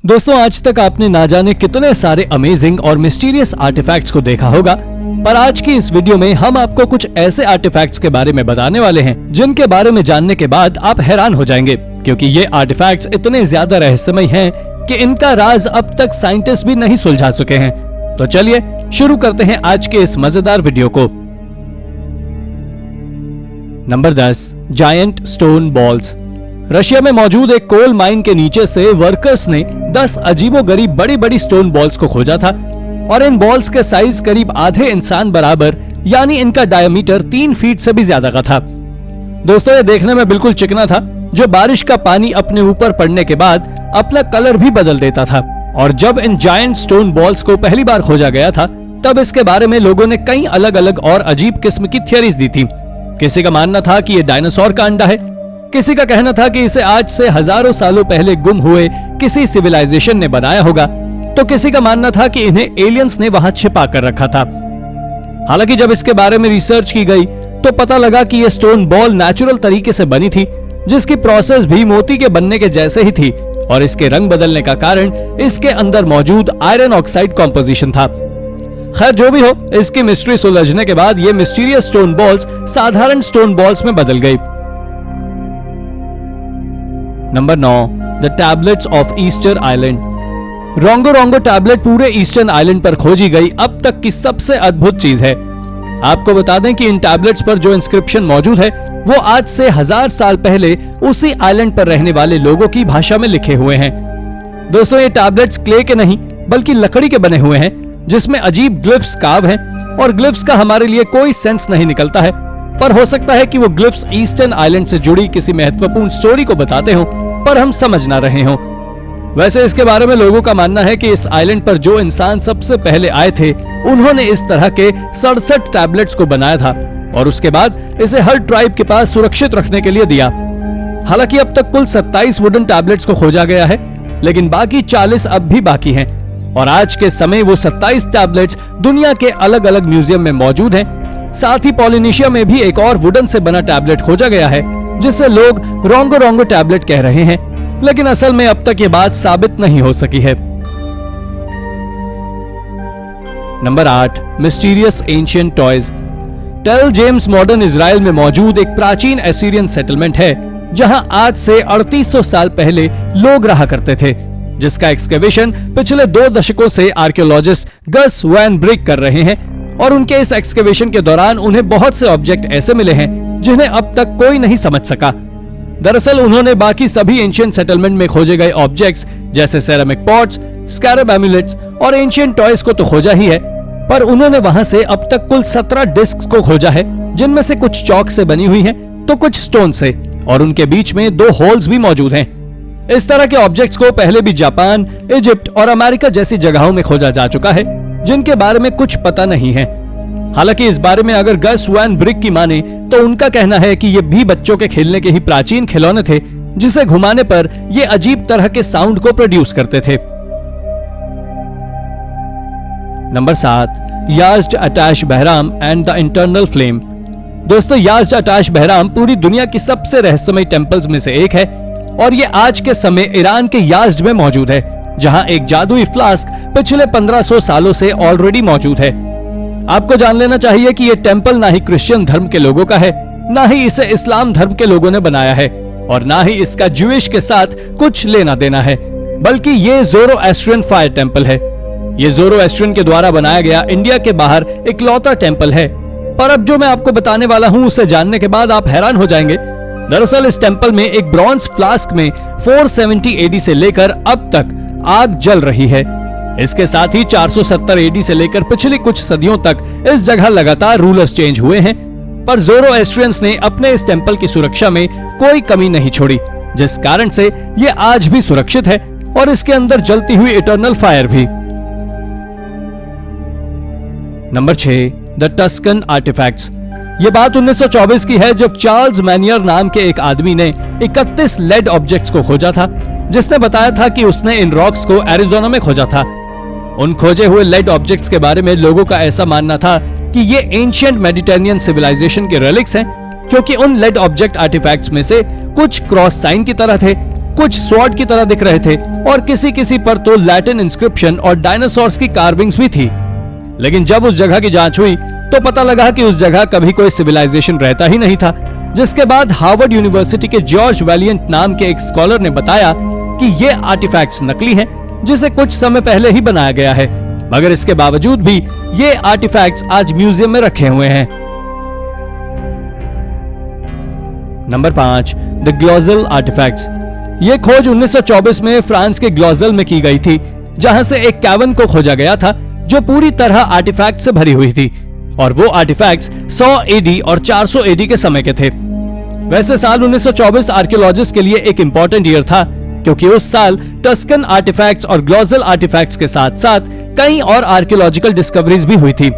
दोस्तों, आज तक आपने ना जाने कितने सारे अमेजिंग और मिस्टीरियस आर्टिफैक्ट्स को देखा होगा, पर आज की इस वीडियो में हम आपको कुछ ऐसे आर्टिफैक्ट्स के बारे में बताने वाले हैं जिनके बारे में जानने के बाद आप हैरान हो जाएंगे, क्योंकि ये आर्टिफैक्ट्स इतने ज्यादा रहस्यमय हैं कि इनका राज अब तक साइंटिस्ट भी नहीं सुलझा सके हैं। तो चलिए शुरू करते हैं आज के इस मजेदार वीडियो को। Number 10, giant stone balls. Russia में मौजूद एक कोल माइन के नीचे से वर्कर्स ने 10 अजीबोगरीब बड़ी बड़ी स्टोन बॉल्स को खोजा था और इन बॉल्स के साइज करीब आधे इंसान बराबर, यानी इनका डायमीटर 3 फीट से भी ज्यादा का था। दोस्तों, ये देखने में बिल्कुल चिकना था, जो बारिश का पानी अपने ऊपर पड़ने के बाद अपना कलर भी बदल देता था। और जब इन जायंट स्टोन बॉल्स को पहली बार खोजा गया था, तब इसके बारे में लोगों ने कई अलग अलग और अजीब किस्म की थियरीज दी थी। किसी का मानना था कि ये डायनासोर का अंडा है, किसी का कहना था कि इसे आज से हजारों सालों पहले गुम हुए किसी सिविलाइजेशन ने बनाया होगा, तो किसी का मानना था कि इन्हें एलियंस ने वहां छिपा कर रखा था। हालांकि जब इसके बारे में रिसर्च की गई तो पता लगा कि यह स्टोन बॉल नेचुरल तरीके से बनी थी, जिसकी प्रोसेस भी मोती के बनने के जैसे ही थी, और इसके रंग बदलने का कारण इसके अंदर मौजूद आयरन ऑक्साइड कॉम्पोजिशन था। खैर, जो भी हो, इसकी मिस्ट्री सुलझने के बाद ये मिस्टीरियस स्टोन बॉल्स साधारण स्टोन बॉल्स में बदल गई। Number 9, the tablets of Easter island. Rongorongo tablet पूरे ईस्टर्न आइलैंड पर खोजी गई अब तक की सबसे अद्भुत चीज है। आपको बता दें कि इन टैबलेट्स पर जो इंस्क्रिप्शन मौजूद है वो आज से 1000 साल पहले उसी आइलैंड पर रहने वाले लोगों की भाषा में लिखे हुए हैं। दोस्तों, ये टैबलेट्स क्ले के नहीं बल्कि लकड़ी के बने हुए हैं, जिसमें अजीब ग्लिफ्स कार्व हैं, और ग्लिफ्स का हमारे लिए कोई सेंस नहीं निकलता है, पर हो सकता है कि वो ग्लिफ्स ईस्टर्न आइलैंड से जुड़ी किसी महत्वपूर्ण स्टोरी को बताते हों, पर हम समझ ना रहे हों। वैसे इसके बारे में लोगों का मानना है कि इस आइलैंड पर जो इंसान सबसे पहले आए थे, उन्होंने इस तरह के 67 टैबलेट्स को बनाया था और उसके बाद इसे हर ट्राइब के पास सुरक्षित रखने के लिए दिया। हालांकि अब तक कुल 27 वुडन टैबलेट्स को खोजा गया है, लेकिन बाकी 40 अब भी बाकी हैं, और आज के समय वो 27 टैबलेट्स दुनिया के अलग अलग म्यूजियम में मौजूद हैं। साथ ही पॉलिनेशिया में भी एक और वुडन से बना टैबलेट खोजा गया है, जिसे लोग रोंगो रोंगो टैबलेट कह रहे हैं, लेकिन असल में अब तक ये बात साबित नहीं हो सकी है। Number 8, mysterious ancient toys. Tel James modern Israel में मौजूद एक प्राचीन एसीरियन सेटलमेंट है, जहां आज से 3800 साल पहले लोग रहा करते थे, जिसका एक्सकेवेशन पिछले 2 दशकों से आर्कियोलॉजिस्ट गस वैन ब्रिक कर रहे हैं, और उनके इस एक्सकेवेशन के दौरान उन्हें बहुत से ऑब्जेक्ट ऐसे मिले हैं जिन्हें अब तक कोई नहीं समझ सका। दरअसल उन्होंने बाकी सभी एंशिएंट सेटलमेंट में खोजे गए ऑब्जेक्ट्स जैसे सेरामिक पॉट्स, स्कैरब एम्युलेट्स और एंशिएंट टॉयज को तो खोजा ही है, पर उन्होंने वहां से अब तक कुल 17 डिस्क को खोजा है, जिनमें से कुछ चौक से बनी हुई हैं तो कुछ स्टोन से, और उनके बीच में 2 होल्स भी मौजूद हैं। इस तरह के ऑब्जेक्ट्स को पहले भी जापान, इजिप्ट और अमेरिका जैसी जगहों में खोजा जा चुका है, जिनके बारे में कुछ पता नहीं है। हालांकि इस बारे में अगर गस वैन ब्रिक की माने तो उनका कहना है कि ये भी बच्चों के खेलने के ही प्राचीन खिलौने थे, जिसे घुमाने पर ये अजीब तरह के साउंड को प्रोड्यूस करते थे। Number 7, Yazd Atash Bahram and the internal flame. दोस्तों, याज्द अटाश बहराम पूरी दुनिया की सबसे रहस्यमय टेंपल्स में से एक है, और ये आज के समय ईरान के याज्द में मौजूद है, जहां एक जादुई फ्लास्क पिछले 1500 सालों से ऑलरेडी मौजूद है। आपको जान लेना चाहिए कि यह टेंपल ना ही क्रिश्चियन धर्म के लोगों का है, ना ही इसे इस्लाम धर्म के लोगों ने बनाया है, और ना ही इसका ज्यूइश के साथ कुछ लेना देना है, बल्कि ये ज़ोरोएस्ट्रियन फायर टेंपल है। ये ज़ोरोएस्ट्रियन के द्वारा बनाया गया इंडिया के बाहर इकलौता टेंपल है, पर अब जो मैं आपको बताने वाला हूं उसे जानने के बाद आप हैरान हो जाएंगे। दरअसल इस टेंपल में एक ब्रॉन्ज फ्लास्क में 470 एडी से लेकर अब तक आग जल रही है। इसके साथ ही 470 एडी से लेकर पिछली कुछ सदियों तक इस जगह लगातार रूलर्स चेंज हुए हैं, पर ज़ोरोएस्ट्रियंस ने अपने इस टेंपल की सुरक्षा में कोई कमी नहीं छोड़ी, जिस कारण से ये आज भी सुरक्षित है, और इसके अंदर जलती हुई इटर्नल फायर भी। Number 6, the Tuscan artefacts. ये बात 1924 की है, जब चार्ल्स मैनियर नाम के एक आदमी ने 31 लेड ऑब्जेक्ट्स को खोजा था, जिसने बताया था कि उसने इन रॉक्स को एरिज़ोना में खोजा था। उन खोजे हुए लेड ऑब्जेक्ट्स के बारे में लोगों का ऐसा मानना था कि ये एंशिएंट मेडिटेरेनियन सिविलाइजेशन के रेलिक्स हैं, क्योंकि उन लेड ऑब्जेक्ट आर्टिफैक्ट्स में से कुछ क्रॉस साइन की तरह थे कुछ स्वॉर्ड की तरह दिख रहे थे और किसी किसी पर तो लैटिन इंस्क्रिप्शन और डायनासोर्स की कार्विंग्स भी थी। लेकिन जब उस जगह की जांच हुई तो पता लगा कि उस जगह कभी कोई सिविलाइजेशन रहता ही नहीं था। जिसके बाद हार्वर्ड यूनिवर्सिटी के जॉर्ज वैलियंट नाम के एक स्कॉलर ने बताया कि ये आर्टिफैक्ट्स नकली हैं, जिसे कुछ समय पहले ही बनाया गया है, मगर इसके बावजूद भी ये आर्टिफैक्ट्स आज म्यूजियम में रखे हुए हैं। Number 5, the Glozel artifacts. ये खोज 1924 में फ्रांस के ग्लोजल में की गई थी, जहां से एक कैवन को खोजा गया था जो पूरी तरह आर्टिफैक्ट से भरी हुई थी, और वो आर्टिफैक्ट्स 100 एडी और 400 एडी के समय के थे। वैसे साल 1924 आर्कियोलॉजिस्ट के लिए एक इंपॉर्टेंट ईयर था, क्योंकि उस साल टस्कन आर्टिफैक्ट्स और ग्लोजल आर्टिफैक्ट्स के साथ साथ कई और आर्कियोलॉजिकल डिस्कवरीज भी हुई थी।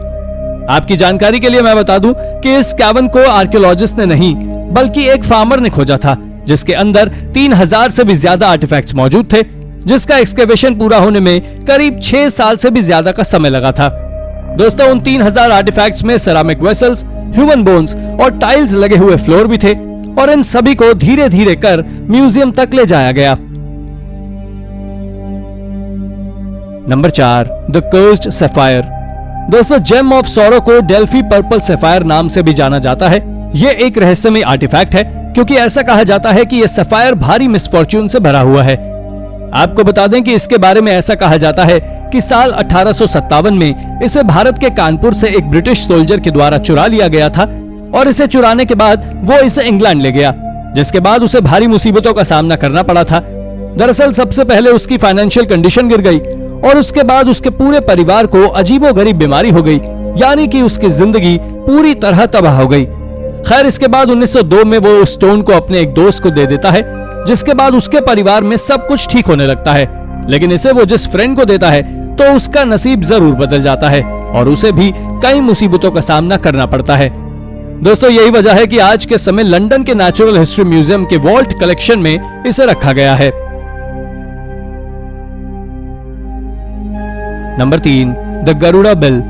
आपकी जानकारी के लिए मैं बता दूं कि इस कैवन को आर्कियोलॉजिस्ट ने नहीं बल्कि एक फार्मर ने खोजा था, जिसके अंदर 3000 से भी ज्यादा आर्टिफैक्ट्स मौजूद थे, जिसका एक्सकेवेशन पूरा होने में करीब 6 साल से भी ज्यादा का समय लगा था। दोस्तों, उन 3000 आर्टिफैक्ट्स में सेरामिक वेसल्स, ह्यूमन बोन्स और टाइल्स लगे हुए फ्लोर भी थे, और इन सभी को धीरे धीरे कर म्यूजियम तक ले जाया गया। Number 4, the cursed sapphire. दोस्तों, जेम ऑफ सॉरो को डेल्फी पर्पल सैफायर नाम से भी जाना जाता है। ये एक रहस्यमय आर्टिफैक्ट है, क्योंकि ऐसा कहा जाता है कि यह सैफायर भारी मिसफॉर्च्यून से भरा हुआ है। आपको बता दें कि इसके बारे में ऐसा कहा जाता है कि साल 1857 में इसे भारत के कानपुर से एक ब्रिटिश सोल्जर के द्वारा चुरा लिया गया था, और इसे चुराने के बाद वो इसे इंग्लैंड ले गया, जिसके बाद उसे भारी मुसीबतों का सामना करना पड़ा था। दरअसल सबसे पहले उसकी फाइनेंशियल कंडीशन गिर गई, और उसके बाद उसके पूरे परिवार को अजीबोगरीब बीमारी हो गई, यानी कि उसकी जिंदगी पूरी तरह तबाह हो गई। खैर, इसके बाद 1902 में वो उस स्टोन को अपने एक दोस्त को दे देता है, जिसके बाद उसके परिवार में सब कुछ ठीक होने लगता है। लेकिन इसे वो जिस फ्रेंड को देता है तो उसका नसीब जरूर बदल जाता है, और उसे भी कई मुसीबतों का सामना करना पड़ता है। दोस्तों, यही वजह है कि आज के समय लंदन के नेचुरल हिस्ट्री म्यूजियम के वॉल्ट कलेक्शन में इसे रखा गया है। Number 3, the Garuda bell.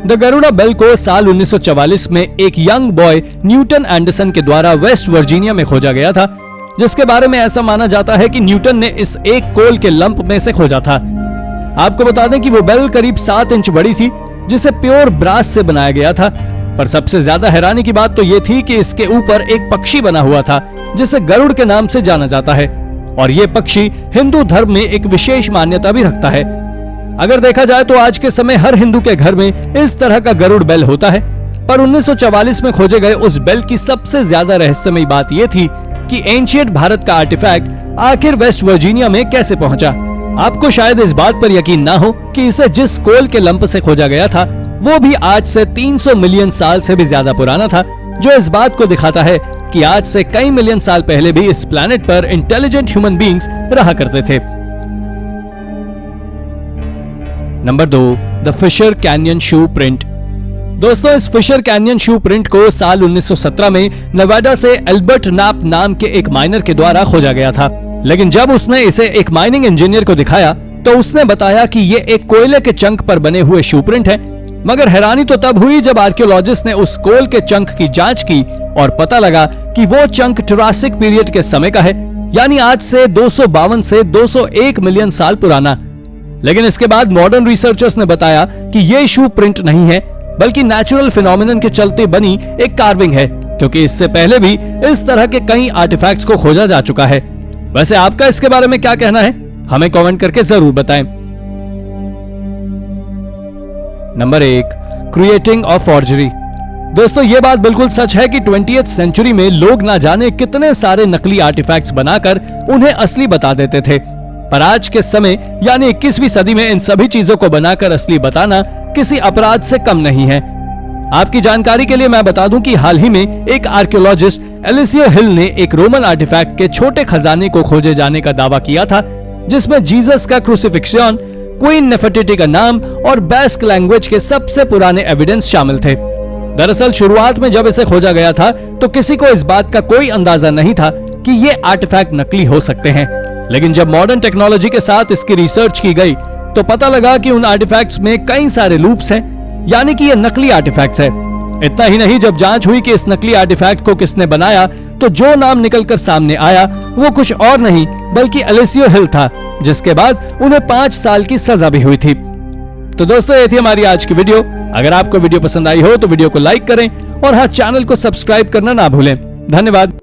The Garuda bell को साल 1944 में एक यंग बॉय न्यूटन एंडरसन के द्वारा वेस्ट वर्जीनिया में खोजा गया था, जिसके बारे में ऐसा माना जाता है कि न्यूटन ने इस एक कोल के लंप में से खोजा था। आपको बता दें कि वो बेल करीब 7 इंच बड़ी थी, जिसे प्योर ब्रास से बनाया गया था। पर सबसे ज्यादा हैरानी की बात तो ये थी कि इसके ऊपर एक पक्षी बना हुआ था, जिसे गरुड़ के नाम से जाना जाता है, और ये पक्षी हिंदू धर्म में एक विशेष मान्यता भी रखता है। अगर देखा जाए तो आज के समय हर हिंदू के घर में इस तरह का गरुड़ बेल होता है, पर 1944 में खोजे गए उस बेल की सबसे ज्यादा रहस्यमयी बात यह थी कि एंशिएंट भारत का आर्टिफैक्ट आखिर वेस्ट वर्जीनिया में कैसे पहुंचा। आपको शायद इस बात पर यकीन ना हो कि इसे जिस कोल के लंप से खोजा गया था वो भी आज से 300 मिलियन साल से भी ज्यादा पुराना था, जो इस बात को दिखाता है कि आज से कई मिलियन साल पहले भी इस प्लैनेट पर इंटेलिजेंट ह्यूमन बीइंग्स रहा करते थे। Number 2, the Fisher canyon shoe print. दोस्तों, इस फिशर कैनियन शू प्रिंट को साल 1917 में नेवाडा से एल्बर्ट नाप नाम के एक माइनर के द्वारा खोजा गया था। लेकिन जब उसने इसे एक माइनिंग इंजीनियर को दिखाया तो उसने बताया कि ये एक कोयले के चंक पर बने हुए शू प्रिंट है। मगर हैरानी तो तब हुई जब आर्कियोलॉजिस्ट ने उस कोल के चंक की जांच की और पता लगा कि वो चंक जुरासिक पीरियड के समय का है, यानी आज से 252 से 201 मिलियन साल पुराना। लेकिन इसके बाद मॉडर्न रिसर्चर्स ने बताया कि ये शू प्रिंट नहीं है, बल्कि नेचुरल फिनोमिनन के चलते बनी एक कार्विंग है, क्योंकि इससे पहले भी इस तरह के कई आर्टिफैक्ट्स को खोजा जा चुका है। वैसे आपका इसके बारे में क्या कहना है, हमें कमेंट करके जरूर बताएं। Number 1, creating of forgery. दोस्तों, ये बात बिल्कुल सच है कि 20th सेंचुरी में लोग ना जाने कितने सारे नकली आर्टिफैक्ट्स बनाकर उन्हें असली बता देते थे, पर आज के समय यानी 21वीं सदी में इन सभी चीजों को बनाकर असली बताना किसी अपराध से कम नहीं है। आपकी जानकारी के लिए मैं बता दूं कि हाल ही में एक आर्कियोलॉजिस्ट एलिसियो हिल ने एक रोमन आर्टिफैक्ट के छोटे खजाने को खोजे जाने का दावा किया था, जिसमें जीसस का क्रूसिफिक्शन, क्वीन नेफर्टिटी का नाम और बेस्क लैंग्वेज के सबसे पुराने एविडेंस शामिल थे। दरअसल शुरुआत में जब इसे खोजा गया था तो किसी को इस बात का कोई अंदाजा नहीं था कि ये आर्टिफैक्ट नकली हो सकते हैं, लेकिन जब मॉडर्न टेक्नोलॉजी के साथ इसकी रिसर्च की गई तो पता लगा कि उन आर्टिफैक्ट्स में कई सारे लूप्स हैं, यानी कि ये नकली आर्टिफैक्ट्स है। इतना ही नहीं, जब जांच हुई कि इस नकली आर्टिफैक्ट को किसने बनाया तो जो नाम निकलकर सामने आया वो कुछ और नहीं बल्कि एलिसियो हिल था, जिसके बाद उन्हें 5 साल की सजा भी हुई थी। तो दोस्तों, ये थी हमारी आज की वीडियो। अगर आपको वीडियो पसंद आई हो तो वीडियो को लाइक करें और हाँ, चैनल को सब्सक्राइब करना ना भूलें। धन्यवाद।